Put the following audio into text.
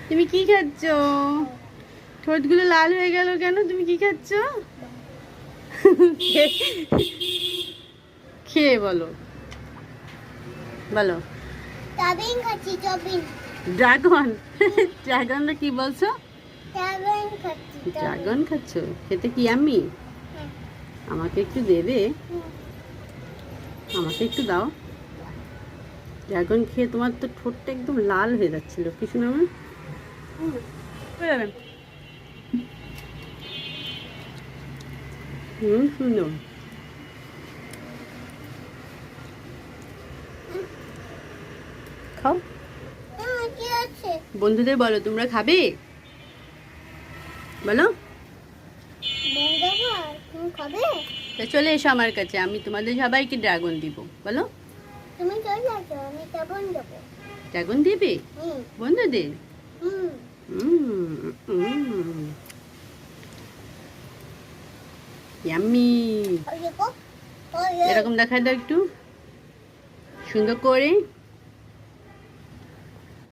তুমি কি খাচ্ছ? ঠোঁটগুলো লাল হয়ে গেল কেন? তুমি কি খাচ্ছ? খেয়ে বলো, বলো। চাবিন খাচ্ছি, চাবিন। ড্রাগন? ড্রাগনটা কি বলছো? চাবিন খাচ্ছি, ড্রাগন খাচ্ছ? খেতে কি আমি? আমাকে একটু দেবে? আমাকে একটু দাও। ড্রাগন খেয়ে তোমার তো ঠোঁটটা একদম লাল হয়ে যাচ্ছিল, কি শুনে আমার? সুন্দর। খাও। কি আছে? বন্ধুদের বলো তোমরা খাবে, বলো। বন্ধুরা, তুমি খাবে? তা চলে এসো আমার কাছে, আমি তোমাদের সবাইকে ড্রাগন দিব, বলো। তুমি চলে আসো, আমি চাবন দেবো। ড্রাগন দেবে হুম বন্ধুদের? হুম ইয়াম্মি। ওই দেখো, এরকম দেখায় দাও একটু সুন্দর করে।